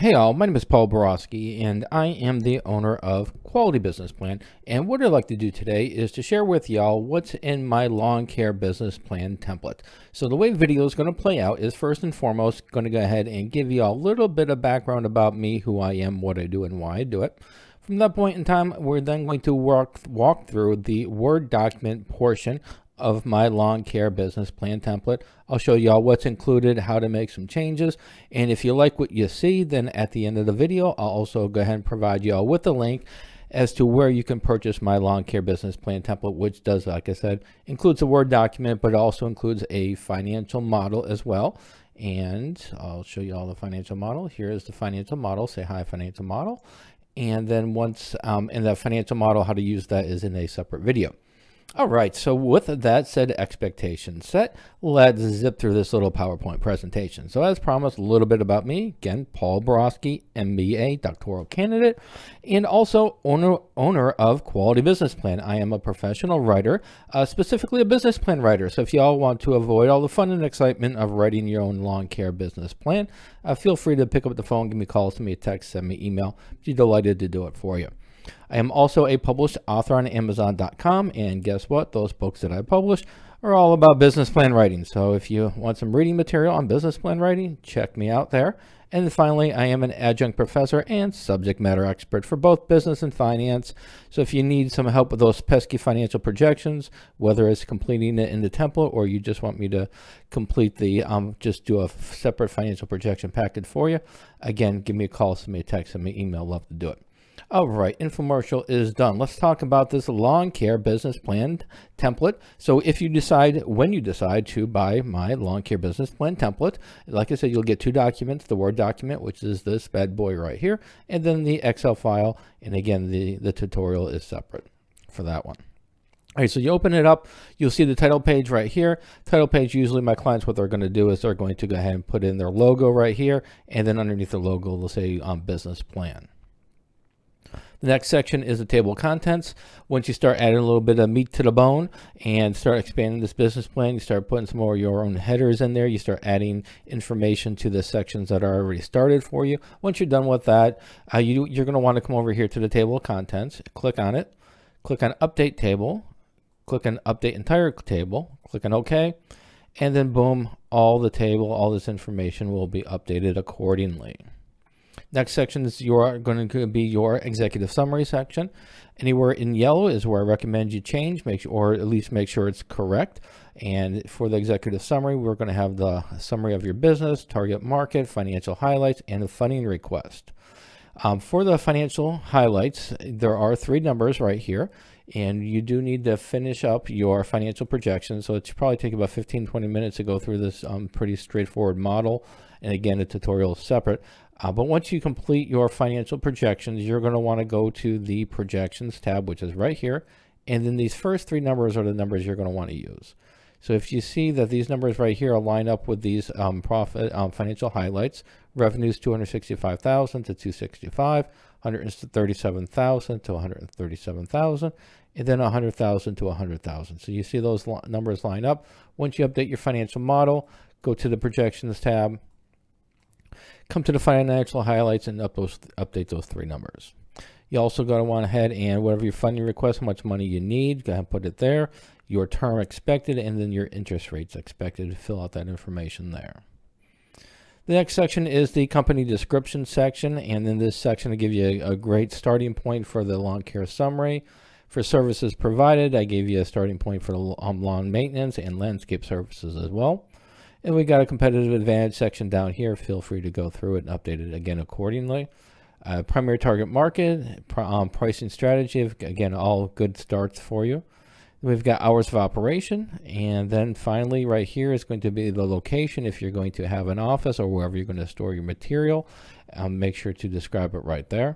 Hey all, my name is Paul Borosky and I am the owner of Quality Business Plan. And what I'd like to do today is to share with y'all what's in my Lawncare business plan template. So the way the video is going to play out is first and foremost going to go ahead and give you a little bit of background about me, who I am, what I do, and why I do it. From that point in time, we're then going to walk through the Word document portion of my Lawncare business plan template. I'll show y'all what's included, how to make some changes, and if you like what you see, then at the end of the video, I'll also go ahead and provide y'all with a link as to where you can purchase my Lawncare business plan template, which does, like I said, includes a Word document, but it also includes a financial model as well. And I'll show you all the financial model. Here is the financial model. Say hi, financial model. And then once in the financial model, how to use that is in a separate video. All right, so with that said, expectations set, let's zip through this little PowerPoint presentation. So as promised, a little bit about me. Again, Paul Borosky, MBA, doctoral candidate, and also owner of Quality Business Plan. I am a professional writer, specifically a business plan writer. So if y'all want to avoid all the fun and excitement of writing your own Lawncare business plan, feel free to pick up the phone, give me a call, send me a text, send me an email. I'd be delighted to do it for you. I am also a published author on Amazon.com, and guess what? Those books that I publish are all about business plan writing. So if you want some reading material on business plan writing, check me out there. And finally, I am an adjunct professor and subject matter expert for both business and finance. So if you need some help with those pesky financial projections, whether it's completing it in the template or you just want me to complete the, just do a separate financial projection packet for you, again, give me a call, send me a text, send me an email, love to do it. All right, infomercial is done. Let's talk about this Lawncare business plan template. So if you decide, when you decide to buy my Lawncare business plan template, like I said, you'll get two documents, the Word document, which is this bad boy right here, and then the Excel file. And again, the tutorial is separate for that one. All right, so you open it up, you'll see the title page right here. Title page, usually my clients, what they're going to do is they're going to go ahead and put in their logo right here, and then underneath the logo, they'll say business plan. The next section is the table of contents. Once you start adding a little bit of meat to the bone and start expanding this business plan, you start putting some more of your own headers in there. You start adding information to the sections that are already started for you. Once you're done with that, you're going to want to come over here to the table of contents, click on it, click on Update Table, click on Update Entire Table, click on OK, and then boom, all the table, all this information will be updated accordingly. Next section is going to be your executive summary section. Anywhere in yellow is where I recommend you change, or at least make sure it's correct. And for the executive summary, we're going to have the summary of your business, target market, financial highlights, and a funding request. For the financial highlights, there are three numbers right here, and you do need to finish up your financial projections. So it's probably take about 15-20 minutes to go through this pretty straightforward model. And again, the tutorial is separate. But once you complete your financial projections, you're going to want to go to the projections tab, which is right here. And then these first three numbers are the numbers you're going to want to use. So if you see that these numbers right here align up with these financial highlights, revenues 265,000 to 265, 137,000 to 137,000, and then 100,000 to 100,000. So you see those numbers line up. Once you update your financial model, go to the projections tab, come to the financial highlights, and update those three numbers. You also got to want ahead and whatever your funding request, how much money you need, go ahead and put it there, your term expected, and then your interest rates expected. Fill out that information there. The next section is the company description section, and in this section will give you a great starting point for the Lawncare summary. For services provided, I gave you a starting point for the lawn maintenance and landscape services as well. And we got a competitive advantage section down here. Feel free to go through it and update it again accordingly. Primary target market, pricing strategy, again, all good starts for you. We've got hours of operation, and then finally right here is going to be the location if you're going to have an office or wherever you're going to store your material. Make sure to describe it right there.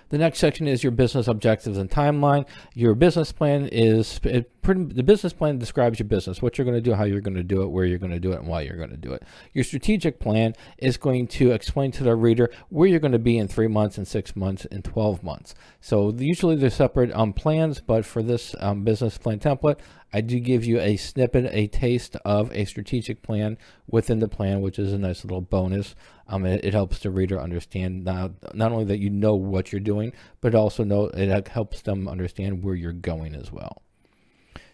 The next section is your business objectives and timeline. Your business plan is the business plan describes your business, what you're going to do, how you're going to do it, where you're going to do it, and why you're going to do it. Your strategic plan is going to explain to the reader where you're going to be in 3 months, in 6 months, in 12 months. So usually they're separate plans, but for this business plan template, I do give you a snippet, a taste of a strategic plan within the plan, which is a nice little bonus. It helps the reader understand not only that you know what you're doing, but also it helps them understand where you're going as well.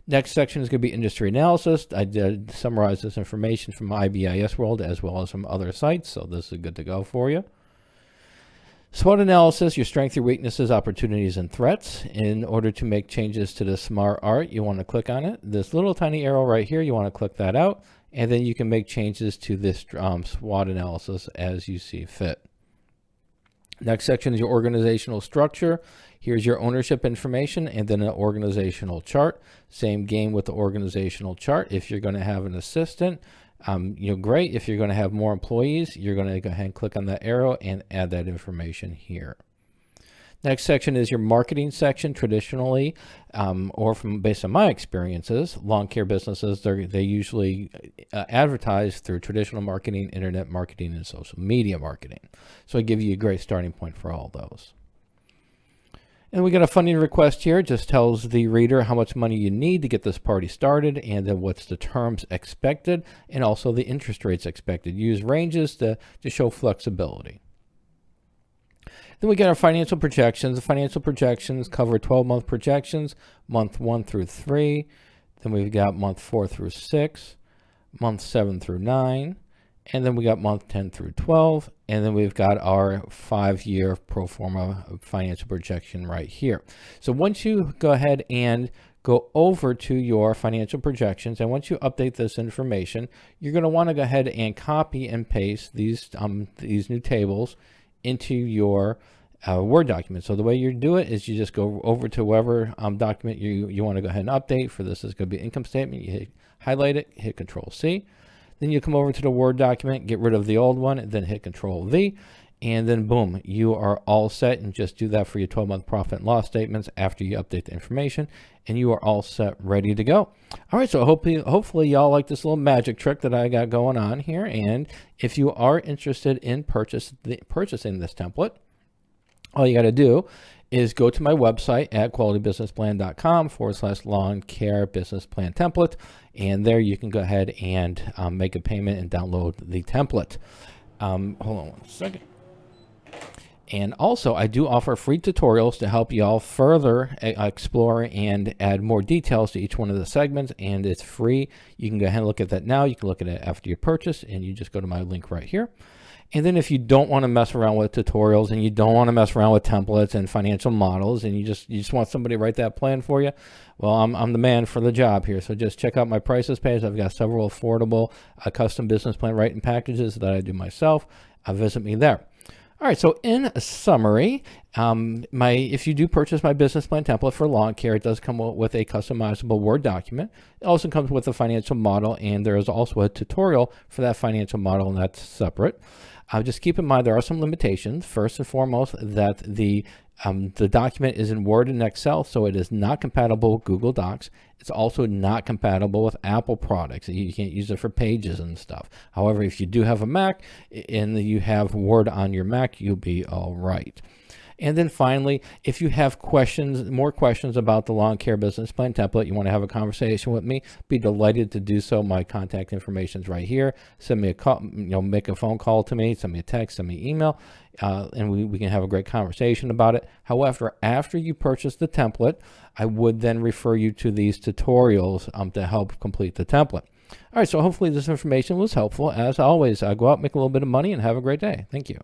Next section is going to be industry analysis. I did summarize this information from IBIS World as well as from other sites, so this is good to go for you. SWOT analysis, your strengths, your weaknesses, opportunities, and threats. In order to make changes to the SMART art, you want to click on it. This little tiny arrow right here, you want to click that out, and then you can make changes to this SWOT analysis as you see fit. Next section is your organizational structure. Here's your ownership information and then an organizational chart. Same game with the organizational chart. If you're going to have an assistant, great. If you're going to have more employees, you're going to go ahead and click on that arrow and add that information here. Next section is your marketing section. Traditionally, or based on my experiences, lawn care businesses, they usually advertise through traditional marketing, internet marketing, and social media marketing. So I give you a great starting point for all those. And we got a funding request here. It just tells the reader how much money you need to get this party started, and then what's the terms expected, and also the interest rates expected. Use ranges to show flexibility. Then we got our financial projections. The financial projections cover 12-month projections, month 1 through 3. Then we've got month 4 through 6, month 7 through 9. And then we got month 10 through 12. And then we've got our 5-year pro forma financial projection right here. So once you go ahead and go over to your financial projections, and once you update this information, you're going to want to go ahead and copy and paste these new tables into your Word document. So the way you do it is you just go over to whatever document you want to go ahead and update. For this is going to be income statement. You highlight it, hit Control-C. Then you come over to the Word document, get rid of the old one, and then hit Control-V. And then boom, you are all set, and just do that for your 12-month profit and loss statements after you update the information, and you are all set, ready to go. All right, so hopefully y'all like this little magic trick that I got going on here. And if you are interested in purchasing this template, all you got to do is go to my website at qualitybusinessplan.com/Lawncare business plan template, and there you can go ahead and make a payment and download the template. Hold on one second. And also, I do offer free tutorials to help y'all further explore and add more details to each one of the segments, and it's free. You can go ahead and look at that now. You can look at it after you purchase, and you just go to my link right here. And then if you don't want to mess around with tutorials, and you don't want to mess around with templates and financial models, and you just want somebody to write that plan for you, well, I'm the man for the job here. So just check out my prices page. I've got several affordable custom business plan writing packages that I do myself. Visit me there. All right, so in summary, if you do purchase my business plan template for Lawncare, it does come with a customizable Word document. It also comes with a financial model, and there is also a tutorial for that financial model, and that's separate. Just keep in mind there are some limitations. First and foremost, that the document is in Word and Excel, so it is not compatible with Google Docs. It's also not compatible with Apple products. You can't use it for Pages and stuff. However, if you do have a Mac and you have Word on your Mac, you'll be all right. And then finally, if you have more questions about the Lawncare business plan template, you want to have a conversation with me, be delighted to do so. My contact information is right here. Send me a call, make a phone call to me, send me a text, send me an email, and we can have a great conversation about it. However, after you purchase the template, I would then refer you to these tutorials to help complete the template. All right, so hopefully this information was helpful. As always, go out, make a little bit of money, and have a great day. Thank you.